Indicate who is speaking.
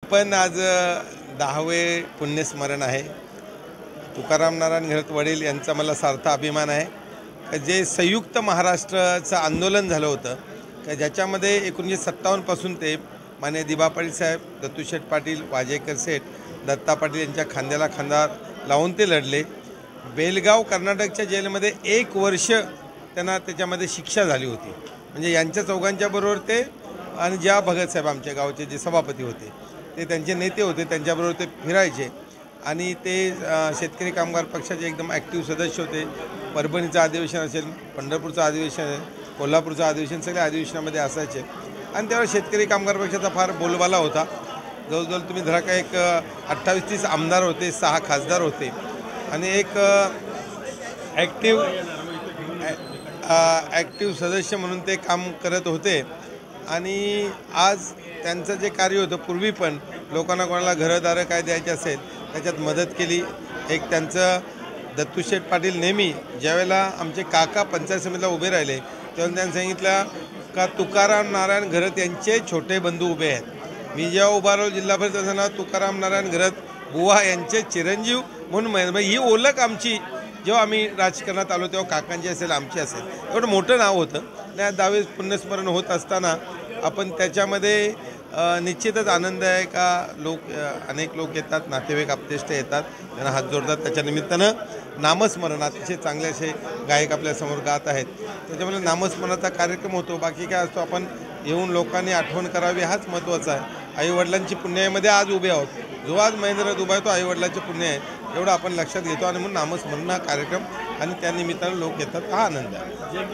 Speaker 1: आपण आज 10वे पुण्यस्मरण आहे. तुकाराम नारायण घरत वडील यांचा मला सार्थ अभिमान आहे की जे संयुक्त महाराष्ट्राचं आंदोलन झालं होतं की ज्याच्यामध्ये 1957 पासून ते माननीय दिबा पाटील साहेब, दत्तूशेठ पाटील, वाजेकर सेठ, दत्ता पाटील यांच्या खांद्याला खांदा लावून ते लढले. बेलगाव कर्नाटकच्या जेलमध्ये 1 वर्ष त्यांना त्याच्यामध्ये शिक्षा झाली होती. म्हणजे यांच्या चौघांच्या बरोबर ते आणि ज्या भगतसाहेब आमच्या गावचे जे सभापती होते ते त्यांचे नेते होते, त्यांच्याबरोबर ते फिरायचे आणि ते शेतकरी कामगार पक्षाचे एकदम ॲक्टिव्ह सदस्य होते. परभणीचं अधिवेशन असेल, पंढरपूरचं अधिवेशन असेल, कोल्हापूरचं अधिवेशन, सगळ्या अधिवेशनामध्ये असायचे आणि त्यावेळेस शेतकरी कामगार पक्षाचा फार बोलबाला होता. जवळजवळ तुम्ही धरा का एक 28-30 आमदार होते, 6 खासदार होते आणि एक ॲक्टिव्ह सदस्य म्हणून ते काम करत होते. आणि आज त्यांचं जे कार्य होतं, पूर्वी पण लोकांना कोणाला घरदारं काय द्यायचे असेल त्याच्यात मदत केली. एक त्यांचं दत्तूशेठ पाटील नेहमी ज्यावेळेला आमचे काका पंचायत समितीला उभे राहिले तेव्हा त्यांनी सांगितलं का तुकाराम नारायण घरत यांचे छोटे बंधू उभे आहेत. मी जेव्हा उभा राहिलो जिल्हाभर असताना तुकाराम नारायण घरत बुवा यांचे चिरंजीव म्हणून ही ओळख आमची जेव्हा आम्ही राजकारणात आलो तेव्हा काकांची असेल, आमची असेल, एवढं मोठं नाव होतं. आणि 10वे पुण्यस्मरण होत असताना आपण त्याच्यामध्ये निश्चितच आनंद आहे का अनेक लोक येतात, नातेवाईक आपतेष्ट येतात, त्यांना हात जोडतात. त्याच्या निमित्तानं नामस्मरण अतिशय चांगले असे गायक आपल्यासमोर गात आहेत. त्याच्यामुळे नामस्मरणाचा कार्यक्रम होतो. बाकी काय असतो, आपण येऊन लोकांनी आठवण करावी हाच महत्त्वाचा आहे. आईवडिलांची पुण्यामध्ये आज उभे आहोत. जो आज महेंद्र उभा आहे तो आईवडिलांचे पुण्य आहे एवढं आपण लक्षात घेतो आणि म्हणून नामस्मरण हा कार्यक्रम आणि त्यानिमित्तानं लोक येतात, हा आनंद आहे.